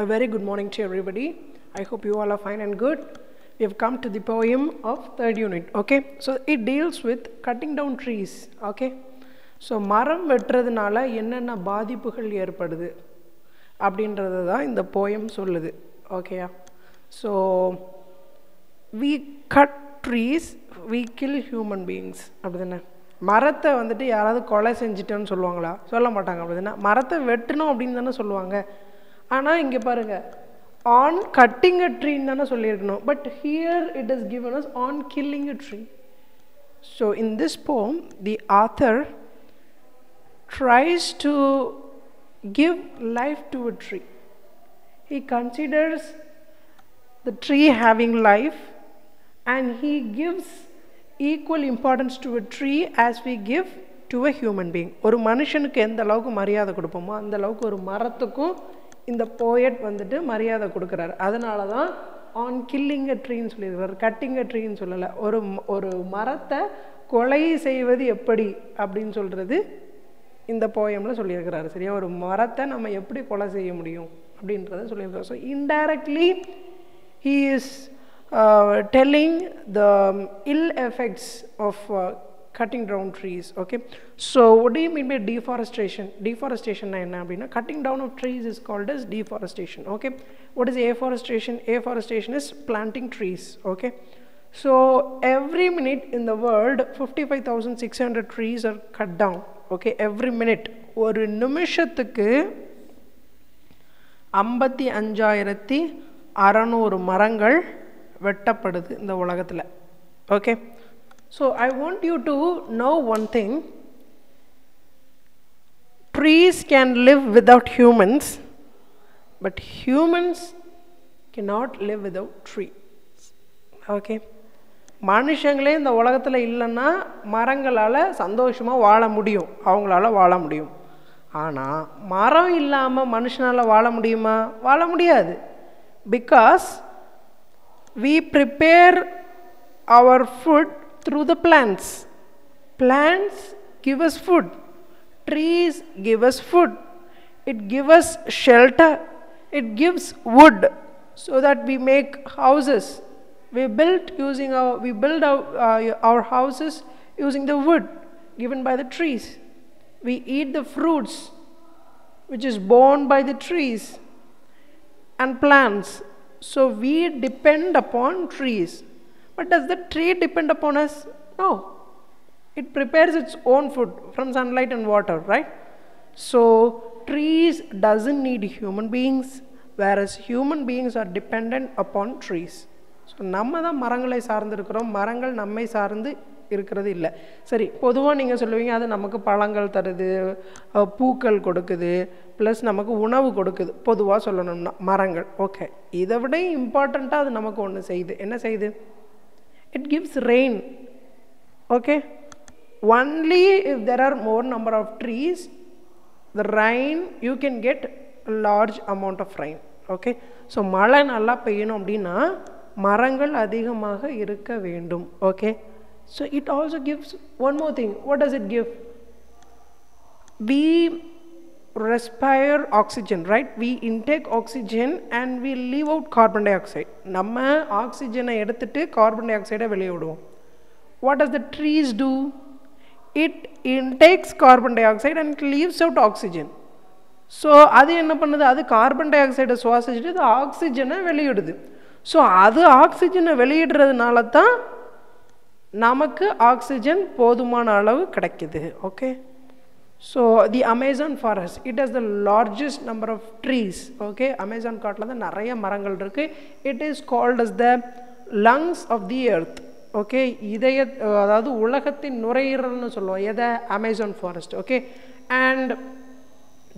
A very good morning to everybody. I hope you all are fine and good. We have come to the poem of third unit. Okay, so it deals with cutting down trees. Okay, so மரம் வெட்டுறதுனால என்னென்ன பாதிப்புகள் ஏற்படுது அப்படின்றது தான் இந்த poem சொல்லுது. ஓகேயா, so we cut trees, we kill human beings. அப்படிதானே, மரத்தை வந்துட்டு யாராவது கொலை செஞ்சிட்டேன்னு சொல்லுவாங்களா? சொல்ல மாட்டாங்க. அப்படிதானே, மரத்தை வெட்டணும் அப்படின்னு தானே சொல்லுவாங்க. ஆனால் இங்கே பாருங்க, on cutting a tree தானே சொல்லியிருக்கணும். But here it is given us on killing a tree. So in this poem, the author tries to give life to a tree. He considers the tree having life and he gives equal importance to a tree as we give to a human being. ஒரு மனுஷனுக்கு எந்த அளவுக்கு மரியாதை கொடுப்போமோ அந்த அளவுக்கு ஒரு மரத்துக்கும் இந்த போயட் வந்துட்டு மரியாதை கொடுக்குறாரு. அதனால தான் ஆன் கில்லிங் அ ட்ரீன்னு சொல்லியிருக்காரு, கட்டிங் அ ட்ரீன்னு சொல்லலை. ஒரு மரத்தை கொலை செய்வது எப்படி அப்படின்னு சொல்கிறது இந்த போயமில் சொல்லியிருக்கிறாரு. சரியா, ஒரு மரத்தை நம்ம எப்படி கொலை செய்ய முடியும் அப்படின்றத சொல்லியிருக்காரு. So indirectly he is telling the ill effects of cutting down trees. Okay, so what do you mean by deforestation? Deforestation na enna appadina, cutting down of trees is called as deforestation. Okay, what is afforestation? Afforestation is planting trees. Okay, so every minute in the world 55,600 trees are cut down. Okay, every minute ஒரு நிமிஷத்துக்கு 55,600 மரங்கள் வெட்டப்படுது இந்த உலகத்தில். Okay, so I want you to know one thing. Trees can live without humans, but humans cannot live without trees. Okay, மனுஷங்களே இந்த உலகத்தில் இல்லைன்னா மரங்களால் சந்தோஷமாக வாழ முடியும், அவங்களால வாழ முடியும். ஆனால் மரம் இல்லாமல் மனுஷனால் வாழ முடியுமா? வாழ முடியாது. Because we prepare our food through the plants. Plants give us food. Trees give us food. It gives us shelter. It gives wood so that we make houses. We build our houses using the wood given by the trees. We eat the fruits which is borne by the trees and plants. So we depend upon trees. But does the tree depend upon us? No. It prepares its own food from sunlight and water, right? So trees doesn't need human beings, whereas human beings are dependent upon trees. So நம்ம தான் மரங்களை சார்ந்து இருக்கிறோம், மரங்கள் நம்மை சார்ந்து இருக்கிறது இல்லை. சரி, பொதுவாக நீங்கள் சொல்லுவீங்க அது நமக்கு பழங்கள் தருது, பூக்கள் கொடுக்குது, ப்ளஸ் நமக்கு உணவு கொடுக்குது. பொதுவாக சொல்லணும்னா மரங்கள். ஓகே, இதை விட இம்பார்ட்டண்ட்டாக அது நமக்கு ஒன்று செய்யுது. என்ன செய்யுது? It gives rain. Okay, only if there are more number of trees, the rain, you can get a large amount of rain. Okay, so மழை நல்லா பெய்யணும் அப்படின்னா மரங்கள் அதிகமாக இருக்க வேண்டும். Okay, so it also gives one more thing. What does it give? We respire oxygen, right? We intake oxygen and we leave out carbon dioxide. நம்ம ஆக்சிஜனை எடுத்துட்டு கார்பன் டை ஆக்சைடை வெளியே விடுவோம். What does the trees do? It intakes carbon dioxide and leaves out oxygen. So அது என்ன பண்ணுது? அது கார்பன் டை ஆக்சைடை சுவாசிச்சுட்டு அது ஆக்சிஜனை வெளியிடுது. ஸோ அது ஆக்சிஜனை வெளியிடுறதுனால தான் நமக்கு ஆக்சிஜன் போதுமான அளவு கிடைக்குது. Okay, so the Amazon forest, it has the largest number of trees. Okay, Amazon காட்டில் தான் நிறைய மரங்கள் இருக்கு. It is called as the lungs of the earth. Okay, இதய, அதாவது உலகத்தின் நுரையீரல்னு சொல்லுவோம் எதை? Amazon forest. Okay, and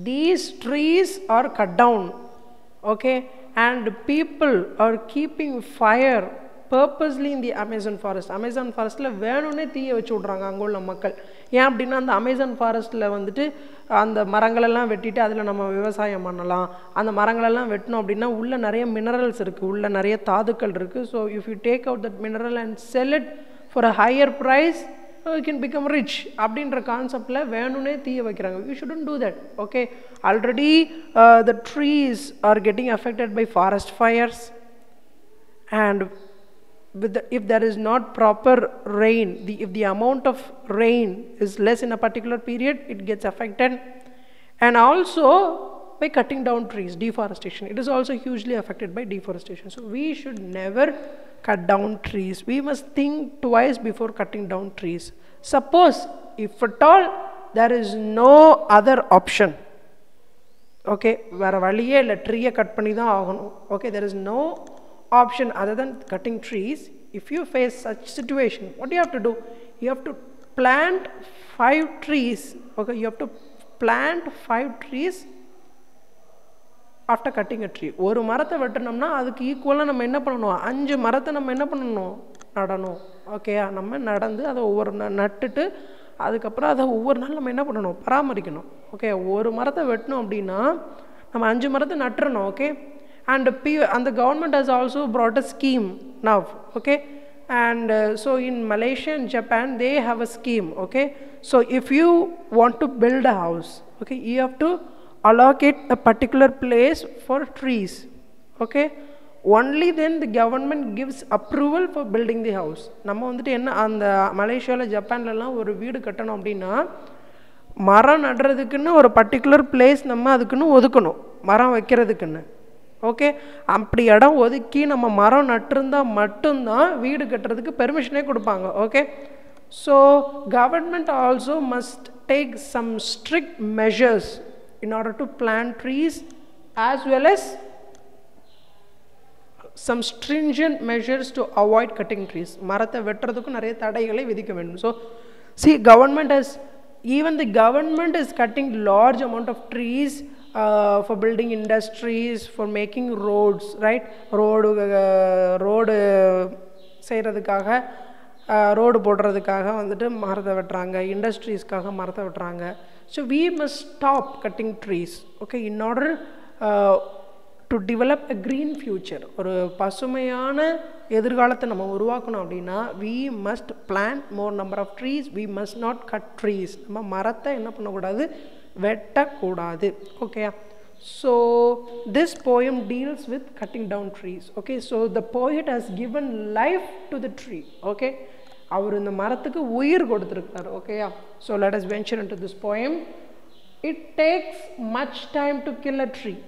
these trees are cut down. Okay, and people are keeping fire purposely in the Amazon forest. Amazon forestல வேணும்னே தீயை வச்சு விட்றாங்க அங்கே உள்ள மக்கள். ஏன் அப்படின்னா அந்த அமேசான் ஃபாரஸ்ட்டில் வந்துட்டு அந்த மரங்களெல்லாம் வெட்டிட்டு அதில் நம்ம விவசாயம் பண்ணலாம். அந்த மரங்களெல்லாம் வெட்டினோம் அப்படின்னா உள்ளே நிறைய மினரல்ஸ் இருக்குது, உள்ளே நிறைய தாதுக்கள் இருக்குது. So if you take out that mineral and sell it for a higher price, you can become rich அப்படின்ற கான்செப்ட்ல வேணும்னே தீய வைக்கிறாங்க. You shouldn't do that. Okay, already the trees are getting affected by forest fires, and if there is not proper rain, if the amount of rain is less in a particular period, it gets affected. And also by cutting down trees, deforestation, it is also hugely affected by deforestation. So we should never cut down trees. We must think twice before cutting down trees. Suppose if at all there is no other option, okay, வேற வழியே இல்லை, ட்ரீயை cut பண்ணி தான் ஆகணும், okay, there is no option other than cutting trees. If you face such situation, what do you have to do? You have to plant 5 trees. Okay, you have to plant 5 trees after cutting a tree. ஒரு மரத்தை வெட்டணும்னா அதுக்கு ஈக்குவலாக நம்ம என்ன பண்ணணும், 5 மரத்தை நம்ம என்ன பண்ணணும், நடணும். ஓகேயா, நம்ம நடந்து அதை ஒவ்வொரு நட்டுட்டு அதுக்கப்புறம் அதை ஒவ்வொரு நாள் நம்ம என்ன பண்ணணும், பராமரிக்கணும். ஓகே, ஒரு மரத்தை வெட்டணும் அப்படின்னா நம்ம 5 மரத்தை நட்டுறணும். Okay, and the government has also brought a scheme now. Okay, and so in Malaysia and Japan they have a scheme. Okay, so if you want to build a house, okay, you have to allocate a particular place for trees. Okay, only then the government gives approval for building the house. நம்ம வந்துட்டு என்ன அந்த மலேசியால ஜப்பான்லலாம் ஒரு வீடு கட்டணும் அப்படின்னா மரம் நடுறதுக்குன்னு ஒரு பர்டிகுலர் பிளேஸ் நம்ம அதுக்குன்னு ஒதுக்கணும், மரம் வைக்கிறதுக்குன்னு. ஓகே, அப்படி இடம் ஒதுக்கி நம்ம மரம் நட்டிருந்தால் மட்டும்தான் வீடு கட்டுறதுக்கு பெர்மிஷனே கொடுப்பாங்க. Okay, so government also must take some strict measures in order to plant trees, as well as some stringent measures to avoid cutting trees. மரத்தை வெட்டுறதுக்கு நிறைய தடைகளை விதிக்க வேண்டும். So see, even the government is cutting large amount of trees for building industries, for making roads, right? road செய்கிறதுக்காக, road போடுறதுக்காக வந்துட்டு மரத்தை வெட்டுறாங்க, இண்டஸ்ட்ரீஸ்க்காக மரத்தை வெட்டுறாங்க. So we must stop cutting trees, okay, in order to develop a green future. ஒரு பசுமையான எதிர்காலத்தை நம்ம உருவாக்கணும் அப்படின்னா we must plant more number of trees. We must not cut trees. நம்ம மரத்தை என்ன பண்ணக்கூடாது, வெட்டக்கூடாது. Okay, so this poem deals with cutting down trees. Okay, so the poet has given life to the tree. Okay, அவர் இந்த மரத்துக்கு உயிர் கொடுத்துருக்கார். ஓகேயா, so let us venture into this poem. It takes much time to kill a tree.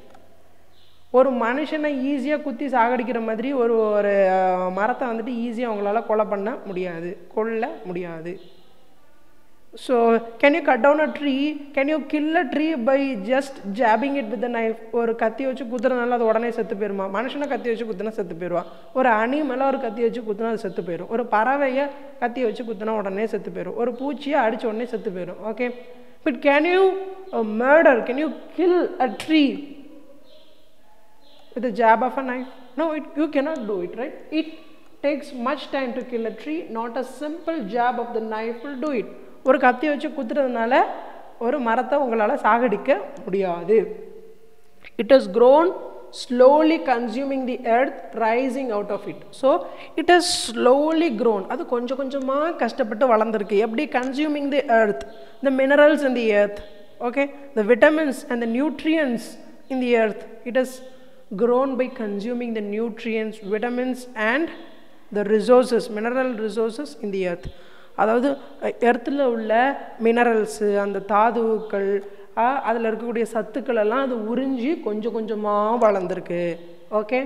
ஒரு மனுஷனை ஈஸியாக குத்தி சாகடிக்கிற மாதிரி ஒரு மரத்தை வந்துட்டு ஈஸியாக அவங்களால கொல்ல முடியாது. So can you cut down a tree? Can you kill a tree by just jabbing it with a knife? ஒரு கத்தி வச்சு குத்துறதுனால அது உடனே செத்து போயிருமா? மனுஷனை கத்தி வச்சு குத்துனா செத்து போயிடுவா. ஒரு அனிமலை ஒரு கத்தி வச்சு குத்துனா அது செத்து போயிடும். ஒரு பறவையை கத்தி வச்சு குத்துனா உடனே செத்து போயிடும். ஒரு பூச்சியை அடித்த உடனே செத்து போயிடும். Okay, but can you can you kill a tree with a jab of a knife? No, you cannot do it, right? It takes much time to kill a tree. Not a simple jab of the knife will do it. ஒரு கத்தி வச்சு குத்துறதுனால ஒரு மரத்தை உங்களால் சாகடிக்க முடியாது. It has grown slowly, consuming the earth, rising out of it. So it has slowly grown. அது கொஞ்சம் கொஞ்சமாக கஷ்டப்பட்டு வளர்ந்துருக்கு. எப்படி? consuming the earth, the minerals in the earth, okay, the vitamins and the nutrients in the earth. It has grown by consuming the nutrients, vitamins and the resources, mineral resources in the earth. அதாவது எர்த்தில் உள்ள minerals, அந்த தாதுக்கள், அதில் இருக்கக்கூடிய சத்துக்கள் எல்லாம் அது உறிஞ்சி கொஞ்சம் கொஞ்சமாக வளர்ந்துருக்கு. Okay,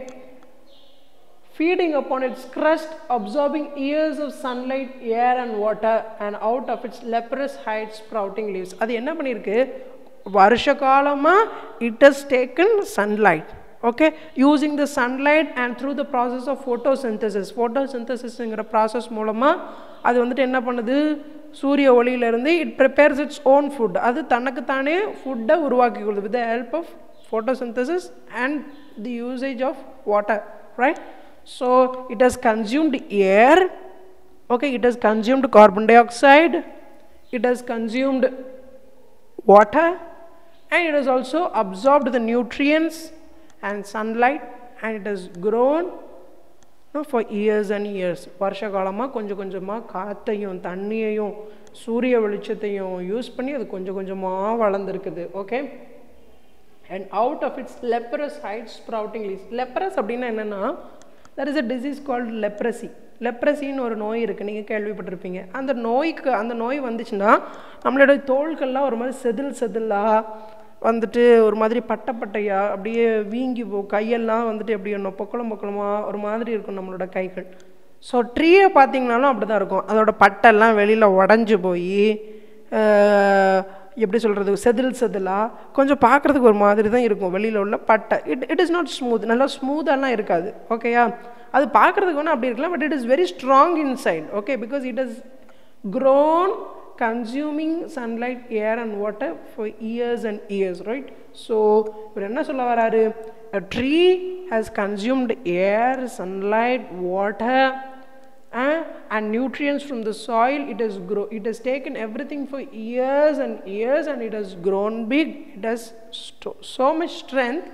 feeding upon its crust, absorbing years of sunlight, air and water, and out of its leprous height sprouting leaves. அது என்ன பண்ணியிருக்கு, வருஷ காலமாக it has taken sunlight. Okay, using the sunlight and through the process of photosynthesisங்கிற process மூலமாக அது வந்துட்டு என்ன பண்ணுது, சூரிய ஒளியிலிருந்து it prepares its own food. அது தனக்குத்தானே ஃபுட்டை உருவாக்கி கொள்ளுது with the help of photosynthesis and the usage of water, right? So it has consumed air, okay, it has consumed carbon dioxide, it has consumed water, and it has also absorbed the nutrients and sunlight, and it has grown for years and years. வருஷ காலமாக கொஞ்சம் கொஞ்சமாக காற்றையும் தண்ணியையும் சூரிய வெளிச்சத்தையும் use பண்ணி அது கொஞ்சம் கொஞ்சமாக வளர்ந்துருக்குது. Okay, and out of its leprous height sprouting leaves. leprous அப்படின்னா என்னென்னா, there is a disease called leprosy. லெப்ரசின்னு ஒரு நோய் இருக்குது, நீங்கள் கேள்விப்பட்டிருப்பீங்க. அந்த நோய் வந்துச்சுன்னா நம்மளோட தோள்கள்லாம் ஒரு மாதிரி செதிலாக வந்துட்டு ஒரு மாதிரி பட்டையா அப்படியே வீங்கி கையெல்லாம் வந்துட்டு எப்படி ஒன்று பொக்கலமாக ஒரு மாதிரி இருக்கும் நம்மளோட கைகள். ஸோ ட்ரீயை பார்த்தீங்கனாலும் அப்படி தான் இருக்கும். அதோட பட்டெல்லாம் வெளியில் உடஞ்சி போய் எப்படி சொல்கிறது, செதிலாக கொஞ்சம் பார்க்குறதுக்கு ஒரு மாதிரி தான் இருக்கும் வெளியில் உள்ள பட்டை. இட் இஸ் நாட் ஸ்மூத், நல்லா ஸ்மூத்தாலாம் இருக்காது. ஓகேயா, அது பார்க்குறதுக்கு ஒன்று அப்படி இருக்கலாம், but it is very strong inside. Okay, because it is grown consuming sunlight, air and water for years and years, right? So இவர் என்ன சொல்ல வராரு, a tree has consumed air, sunlight, water and nutrients from the soil. It has taken everything for years and years, and it has grown big. It has so much strength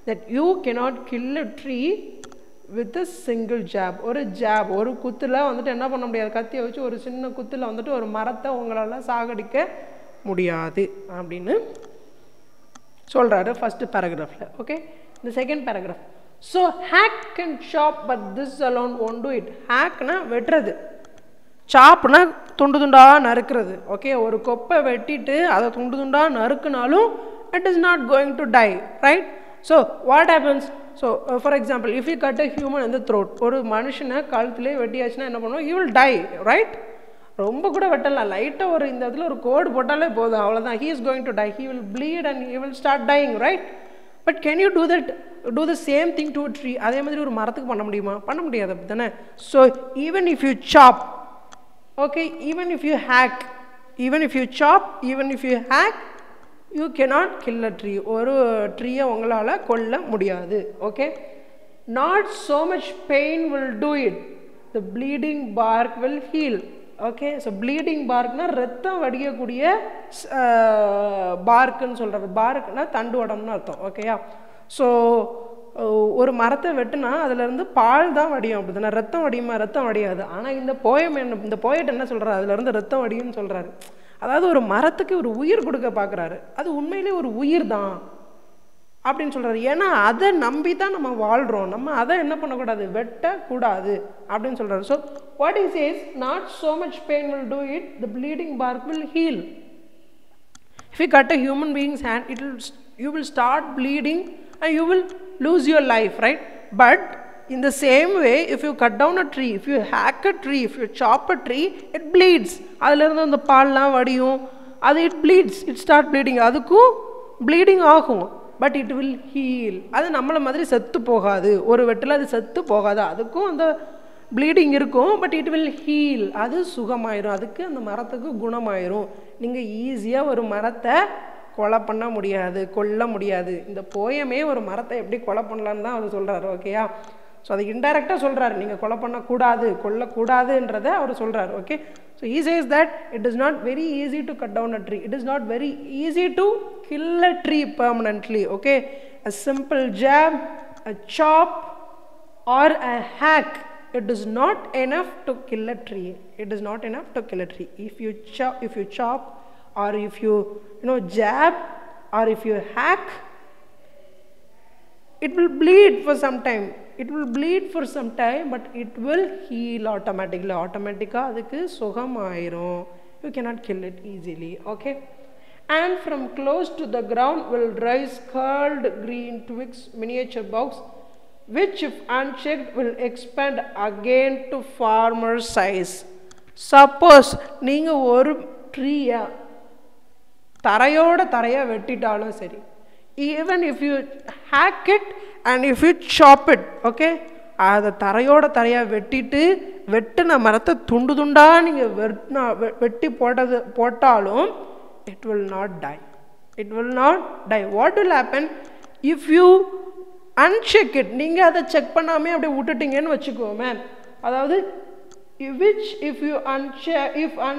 that you cannot kill a tree with a single jab. ஒரு குத்தில் வந்துட்டு என்ன பண்ண முடியாது, கத்தியை வச்சு ஒரு சின்ன குத்தில் வந்துட்டு ஒரு மரத்தை உங்களால் சாகடிக்க முடியாது அப்படின்னு சொல்கிறாரு ஃபஸ்ட்டு பேராகிராஃபில். ஓகே, இந்த second paragraph. So hack can chop but this alone won't do it. ஹேக்னா வெட்டுறது, சாப்னா துண்டாக நறுக்கிறது. ஓகே, ஒரு கொப்பை வெட்டிட்டு அதை துண்டாக நறுக்குனாலும் it is not going to die, right? So what happens? So for example, if you cut a human இந்த த்ரோட், ஒரு மனுஷனை கழுத்துலேயே வெட்டியாச்சுன்னா என்ன பண்ணுவோம், ஹி வில் டை, ரைட்? ரொம்ப கூட வெட்டலாம், லைட்டாக ஒரு இந்த இடத்துல ஒரு கோடு போட்டாலே போதும், அவ்வளோதான். He is going to die, he will bleed and he will start dying, right? But can you do the same thing to tree? அதே மாதிரி ஒரு மரத்துக்கு பண்ண முடியுமா? பண்ண முடியாது, அப்படி தானே? ஸோ ஈவன் இஃப் யூ சாப், okay, even if you hack, you cannot kill a tree. ஒரு ட்ரீயை உங்களால் கொல்ல முடியாது. Okay, not so much pain will do it, the bleeding bark will heal. Okay, so bleeding பார்க்னா ரத்தம் வடிக்கக்கூடிய பார்க்குன்னு சொல்கிறது. பார்க்குனா தண்டு உடம்புன்னு அர்த்தம். ஓகேயா, ஸோ ஒரு மரத்தை வெட்டுனா அதுலேருந்து பால் தான் வடியும், அப்படி தானே? ரத்தம் வடியுமா? ரத்தம் வடியாது. ஆனால் இந்த போயட் என்ன சொல்கிறாரு, அதுலேருந்து ரத்தம் வடியும்னு சொல்கிறாரு. அதாவது ஒரு மரத்துக்கு ஒரு உயிர் கொடுக்க பார்க்குறாரு, அது உண்மையிலே ஒரு உயிர் தான் அப்படின்னு சொல்கிறாரு. ஏன்னா அதை நம்பி தான் நம்ம வாழ்கிறோம், நம்ம அதை என்ன பண்ணக்கூடாது, வெட்டக்கூடாது அப்படின்னு சொல்கிறாரு. So what is says, not so much pain will do it, the bleeding bark will heal. If you cut a human being's hand, you will start bleeding and you will lose your life, right? But in the same way, if you cut down a tree, if you hack a tree, if you chop a tree, it bleeds. அதிலிருந்து அந்த பால்லாம் வடியும், அது it bleeds, it start bleeding. அதுக்கும் bleeding ஆகும், but it will heal. அது நம்மளை மாதிரி செத்து போகாது, ஒரு வெட்டில் அது செத்து போகாது, அதுக்கும் அந்த ப்ளீடிங் இருக்கும், பட் இட் வில் ஹீல். அது சுகமாயிரும், அதுக்கு அந்த மரத்துக்கு குணமாயிரும். நீங்கள் ஈஸியாக ஒரு மரத்தை கொலை பண்ண முடியாது, கொல்ல முடியாது. இந்த போயமே ஒரு மரத்தை எப்படி கொலை பண்ணலான்னு தான் அவர் சொல்கிறாரு. ஓகேயா, ஸோ அது இன்டைரக்டாக சொல்கிறாரு, நீங்கள் கொலை பண்ணக்கூடாது, கொல்லக்கூடாதுன்றதை அவர் சொல்கிறார். Okay, so he says that it is not very easy to cut down a tree, it is not very easy to kill a tree permanently. Okay, a simple jab, a chop or a hack, it is not enough to kill a tree. It is not enough to kill a tree. If you chop or if you jab or if you hack, it will bleed for some time. But it will heal automatically. அதுக்கு சுகமாயிரும். You cannot kill it easily. Okay, and from close to the ground will rise curled green twigs, miniature buds, which if unchecked will expand again to farmer size. Suppose நீங்க ஒரு ட்ரீயை தரையா வெட்டிட்டாலும் சரி, even if you hack it and if you chop it, okay, அதை தரையா வெட்டிட்டு வெட்டின மரத்தை துண்டா நீங்கள் வெட்டி போட்டாலும் it will not die. What will happen if you uncheck it? நீங்கள் அதை செக் பண்ணாமே அப்படியே விட்டுட்டீங்கன்னு வச்சுக்கோமே, அதாவது if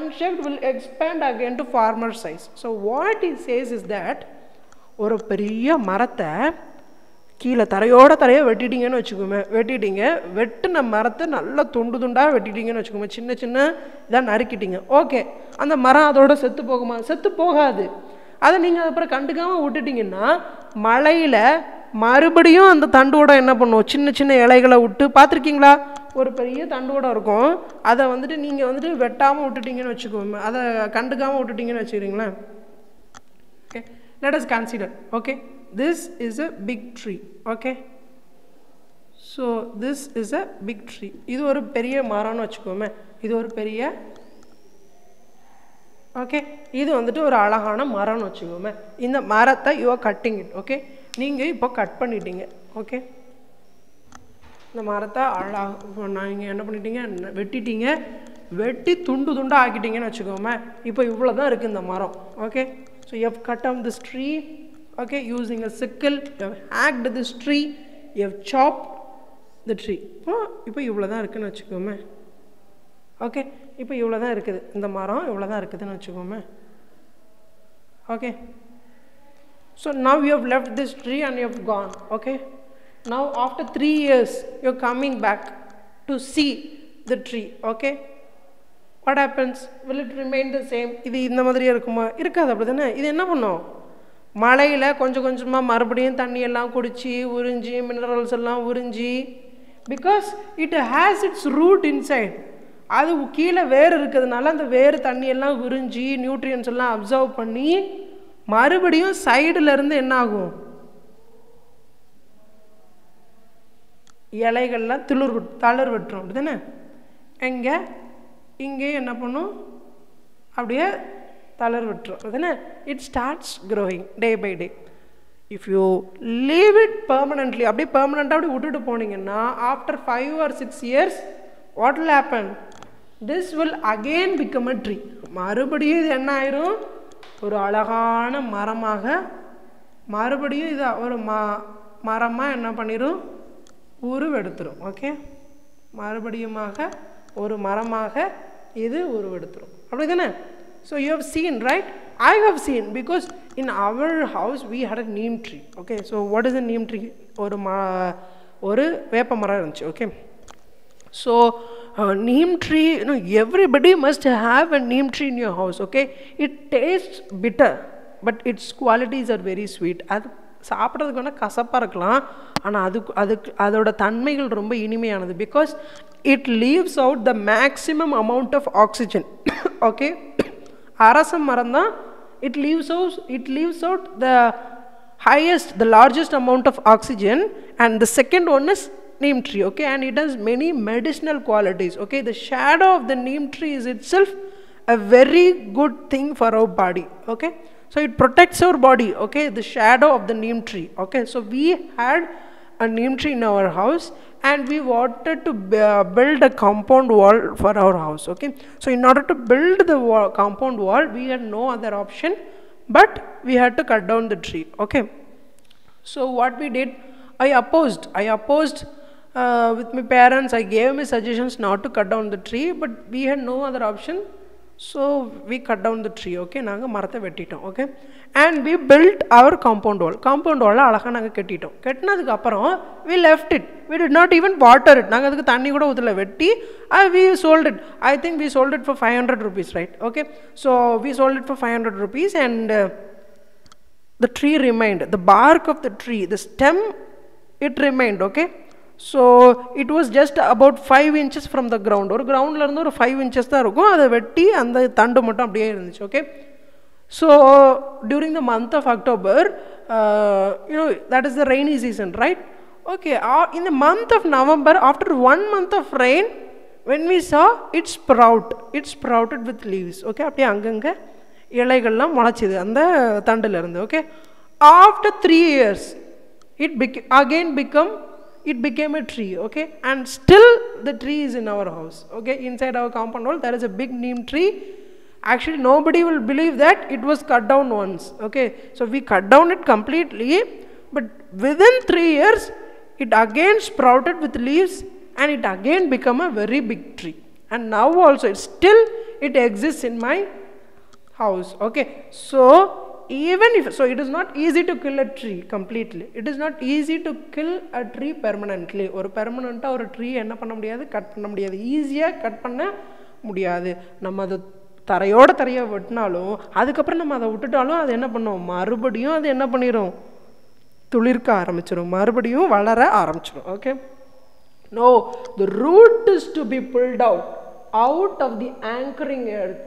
unchecked will expand again to farmer size. So what he says is that ஒரு பெரிய மரத்தை கீழே தரையோட தரையை வெட்டிட்டீங்கன்னு வச்சுக்கோமே, வெட்டிட்டீங்க, வெட்டின மரத்தை நல்லா துண்டு துண்டாக வெட்டிட்டீங்கன்னு வச்சுக்கோமே, சின்ன சின்ன இதாக நறுக்கிட்டீங்க. ஓகே, அந்த மரம் அதோட செத்து போகுமா? செத்து போகாது. அதை நீங்கள் அப்புறம் கண்டுக்காமல் விட்டுட்டிங்கன்னா மழையில் மறுபடியும் அந்த தண்டோட என்ன பண்ணுவோம், சின்ன சின்ன இலைகளை விட்டு பார்த்துருக்கீங்களா? ஒரு பெரிய தண்டோட இருக்கும், அதை வந்துட்டு நீங்கள் வந்துட்டு வெட்டாமல் விட்டுட்டீங்கன்னு வச்சுக்கோமே, அதை கண்டுக்காமல் விட்டுட்டீங்கன்னு வச்சுக்கிறீங்களேன். Okay, let us consider. Okay, this is a big tree. Okay, so this is a big tree. இது ஒரு பெரிய மரம்னு வச்சுக்கோமே, இது ஒரு பெரிய, ஓகே, இது வந்துட்டு ஒரு அழகான மரம்னு வச்சுக்கோமே. இந்த மரத்தை you are cutting it. Okay, நீங்கள் இப்போ கட் பண்ணிட்டீங்க. ஓகே, இந்த மரத்தை நீங்கள் என்ன பண்ணிட்டீங்க, வெட்டிட்டீங்க, வெட்டி துண்டு துண்டாக ஆக்கிட்டீங்கன்னு வச்சுக்கோமே. இப்போ இவ்வளோ தான் இருக்குது இந்த மரம். Okay, so you have cut down this tree, okay, using a sickle, you have hacked this tree, you have chopped the tree. இப்போ இவ்வளோ தான் இருக்குதுன்னு வச்சுக்கோமே. ஓகே, இப்போ இவ்வளோ தான் இருக்குது இந்த மரம், இவ்வளோ தான் இருக்குதுன்னு வச்சுக்கோமே. Okay, so now you have left this tree and you have gone. Okay, now after 3 years you are coming back to see the tree. Okay, what happens? Will it remain the same? இது இந்த மாதிரியே இருக்குமா? இருக்காது, அப்படி தானே. இது என்ன பண்ணும், மழையில் கொஞ்சம் கொஞ்சமாக மறுபடியும் தண்ணியெல்லாம் குடிச்சு உறிஞ்சி மினரல்ஸ் எல்லாம் உறிஞ்சி, because it has its root inside, அது கீழே வேர் இருக்கிறதுனால அந்த வேர் தண்ணியெல்லாம் உறிஞ்சி நியூட்ரியன்ஸ் எல்லாம் அப்சர்வ் பண்ணி மறுபடியும் சைடில் இருந்து என்ன ஆகும், இலைகள்லாம் தளர் விட்டுரும், அப்படி தானே. எங்கே இங்கே என்ன பண்ணும், அப்படியே தளர் விட்டுரும், அதுதானே. It starts growing day by day. If you leave it permanently, அப்படியே பெர்மனண்ட்டாக அப்படி விட்டுட்டு போனீங்கன்னா after 5 or 6 years what will happen, this will again become a tree. மறுபடியும் இது என்ன ஆயிரும், ஒரு அழகான மரமாக, மறுபடியும் இது ஒரு மரமாக என்ன பண்ணிடும், உருவெடுத்துரும். ஓகே, மறுபடியுமாக ஒரு மரமாக இது உருவெடுத்துரும், அப்படி தானே. So you have seen, right? I have seen, because in our house we had a neem tree. Okay, so what is a neem tree? ஒரு வேப்ப மரம் இருந்துச்சு. Okay, so neem tree, you know, everybody must have a neem tree in your house. Okay, it tastes bitter but its qualities are very sweet. அது சாப்பிட்றதுக்கு வேணால் கசப்பாக இருக்கலாம், ஆனால் அதோட தன்மைகள் ரொம்ப இனிமையானது. Because it leaves out the maximum amount of oxygen. Okay, அரச மரம் தான், it leaves out the largest amount of oxygen, and the second one is neem tree. Okay, and it has many medicinal qualities. Okay, the shadow of the neem tree is itself a very good thing for our body. Okay, so it protects our body. Okay, the shadow of the neem tree. Okay, so we had a neem tree in our house and we wanted to build a compound wall for our house. Okay, so in order to build the compound wall, we had no other option but we had to cut down the tree. Okay, so what we did, I opposed with my parents. I gave my suggestions not to cut down the tree, but we had no other option, so we cut down the tree. Okay, நாங்க மரத்தை வெட்டிட்டோம். Okay, and we built our compound wall அழகாக நாங்கள் கட்டிட்டோம். கட்டினதுக்கு அப்புறம் we left it, we did not even water it. நாங்கள் அதுக்கு தண்ணி கூட ஊற்றல, வெட்டி we sold it. I think we sold it for 500 rupees, right? Okay, so we sold it for 500 rupees and the tree remained, the bark of the tree, the stem, it remained. Okay, so it was just about 5 inches from the ground. ஒரு கிரவுண்டில் இருந்து ஒரு 5 inches தான் இருக்கும், அதை வெட்டி அந்த தண்டு மட்டும் அப்படியே இருந்துச்சு. Okay, so during the month of October, you know, that is the rainy season, right? Okay, in the month of November, after 1 month of rain, when we saw it sprouted with leaves. Okay, அப்படியே அங்கங்கே இலைகள்லாம் முளைச்சிது அந்த தண்டில் இருந்து. Okay, after 3 years it became a tree. Okay, and still the tree is in our house. Okay, inside our compound wall there is a big neem tree. Actually nobody will believe that it was cut down once. Okay, so we cut down it completely, but within 3 years it again sprouted with leaves and it again become a very big tree, and now also it exists in my house. Okay, so even if, so it is not easy to kill a tree completely. It is not easy to kill a tree permanently. ஒரு பெர்மனண்ட்டாக ஒரு tree என்ன பண்ண முடியாது, cut பண்ண முடியாது, ஈஸியாக cut பண்ண முடியாது. நம்ம அதை தரையாக வெட்டினாலும் அதுக்கப்புறம் நம்ம அதை விட்டுட்டாலும் அது என்ன பண்ணும், மறுபடியும் அது என்ன பண்ணிடும், துளிர்க்க ஆரம்பிச்சிடும், மறுபடியும் வளர ஆரம்பிச்சிடும். Okay. No, the root is to be pulled out of the anchoring earth.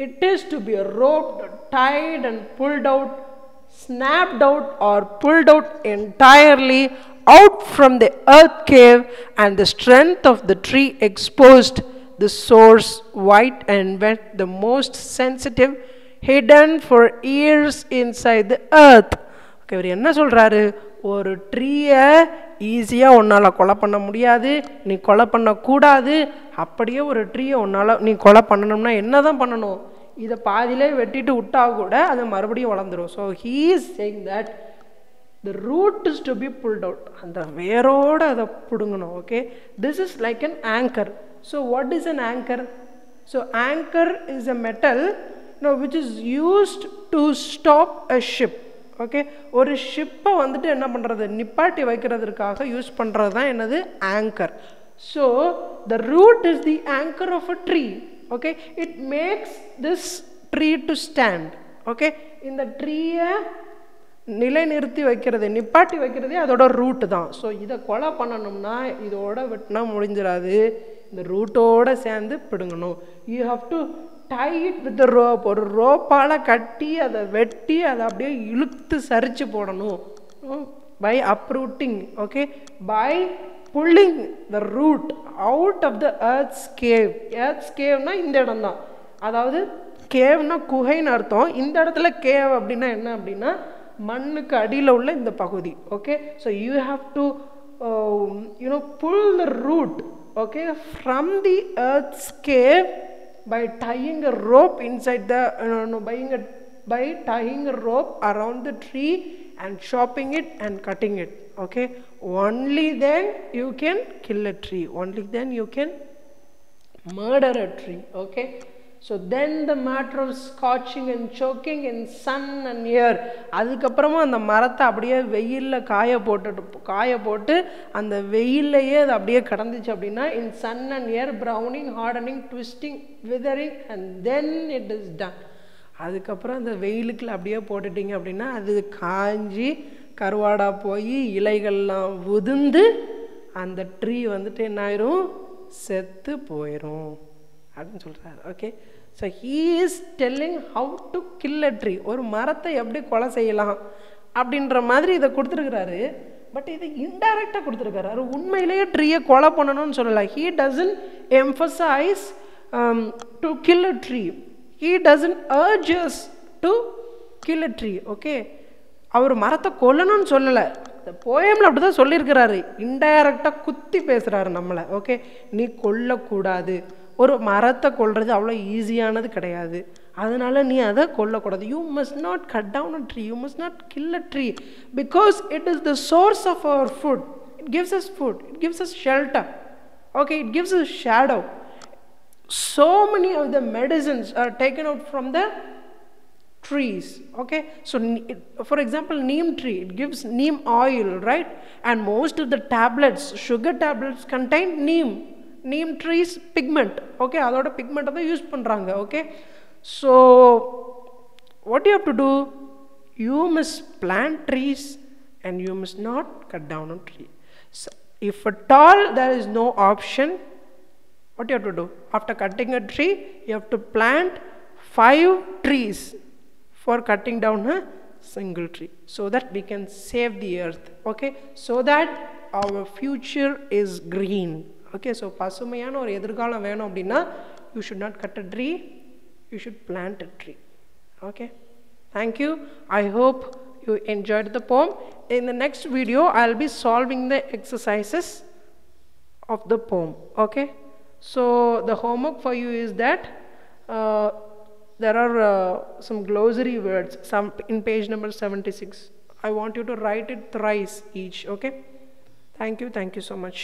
It is to be roped, tied and pulled out, snapped out or pulled out entirely out from the earth cave, and the strength of the tree exposed, the source white and wet, the most sensitive, hidden for years inside the earth. Okay, இவர் என்ன சொல்றாரு, ஒரு ட்ரீயை ஈஸியாக உன்னால் கொலை பண்ண முடியாது, நீ கொலை பண்ணக்கூடாது. அப்படியே ஒரு ட்ரீயை உன்னால் நீ கொலை பண்ணணும்னா என்ன தான் பண்ணணும், இதை பாதியிலே வெட்டிட்டு விட்டா கூட அது மறுபடியும் வளர்ந்துடும். So he is saying that the root is to be pulled out. அந்த வேரோடு அதை பிடுங்கணும். Okay. This is like an anchor. So what is an anchor? So anchor is a metal which is used to stop a ship. Okay. ஒரு ஷிப்பை வந்துட்டு என்ன பண்ணுறது, நிப்பாட்டி வைக்கிறதுக்காக யூஸ் பண்ணுறது தான் என்னது, anchor. So the root is the anchor of a tree. Okay. It makes this tree to stand. Okay. இந்த ட்ரீயை நிலைநிறுத்தி வைக்கிறது, நிப்பாட்டி வைக்கிறதே அதோட ரூட்டு தான். ஸோ இதை கொலை பண்ணணும்னா இதோட வெட்டினா முடிஞ்சிடாது, இந்த ரூட்டோடு சேர்ந்து பிடுங்கணும். You have to tie it with rope. ஒரு ரோப்பால் கட்டி அதை வெட்டி அதை அப்படியே இழுத்து சரித்து போடணும். By uprooting. Okay. By pulling the root out of the earth's cave. Earth's கேவ்னா இந்த இடம் தான், அதாவது கேவ்னா குகைன்னு அர்த்தம். இந்த இடத்துல கேவ் அப்படின்னா என்ன அப்படின்னா மண்ணுக்கு அடியில் உள்ள இந்த பகுதி. Okay. So you have to pull the root, okay, from the earth's cave by tying a rope inside the by tying a rope around the tree and chopping it and cutting it. Okay. Only then you can kill a tree, only then you can murder a tree. Okay. So then the matter of scorching and choking in sun and air, அதுக்கப்புறமா அந்த மரத்தை அப்படியே வெயிலில் காய போட்டு அந்த வெயிலையே அது அப்படியே கடந்துச்சு அப்படின்னா in sun and air, browning, hardening, twisting, withering and then it is done. அதுக்கப்புறம் அந்த வெயிலுக்குள்ள அப்படியே போட்டுட்டிங்க அப்படின்னா அது காஞ்சி கருவாடா போய் இலைகள்லாம் உதிர்ந்து அந்த ட்ரீ வந்துட்டு என்ன ஆயிரும், செத்து போயிடும் அப்படின்னு சொல்கிறார். Okay. So he is telling how to kill a tree. ஒரு மரத்தை எப்படி கொலை செய்யலாம் அப்படின்ற மாதிரி இதை கொடுத்துருக்கிறாரு. பட் இதை இன்டைரக்டாக கொடுத்துருக்காரு. உண்மையிலேயே ட்ரீயை கொலை பண்ணணும்னு சொல்லலை. He doesn't emphasise to kill a tree. He doesn't urge us to kill a tree. Okay. அவர் மரத்தை கொல்லணும்னு சொல்லலை. இந்த போயமில் அப்படி தான் சொல்லியிருக்கிறாரு. இன்டைரக்டாக குத்தி பேசுகிறாரு நம்மளை. ஓகே. நீ கொல்லக்கூடாது, ஒரு மரத்தை கொல்றது அவ்வளோ ஈஸியானது கிடையாது, அதனால நீ அதை கொல்லக்கூடாது. You must not cut down a tree, you must not kill a tree, because it is the source of our food. It gives us food, it gives us shelter. Okay. It gives us shadow. So many of the medicines are taken out from the trees. Okay. So for example, neem tree, it gives neem oil, right? And most of the tablets, sugar tablets, contain neem trees pigment. Okay. அதோட pigment தான் use பண்றாங்க. Okay. So what you have to do, you must plant trees and you must not cut down a tree. So if at all there is no option, what you have to do, after cutting a tree you have to plant 5 trees for cutting down a single tree, so that we can save the earth. Okay. So that our future is green. Okay. So பசுமையான ஒரு எதிர்காலம் வேணும் அப்படின்னா you should not cut a tree, you should plant a tree. Okay. Thank you. I hope you enjoyed the poem. In the next video I'll be solving the exercises of the poem. Okay. So the homework for you is that there are some glossary words, some in page number 76. I want you to write it thrice each. Okay. Thank you so much.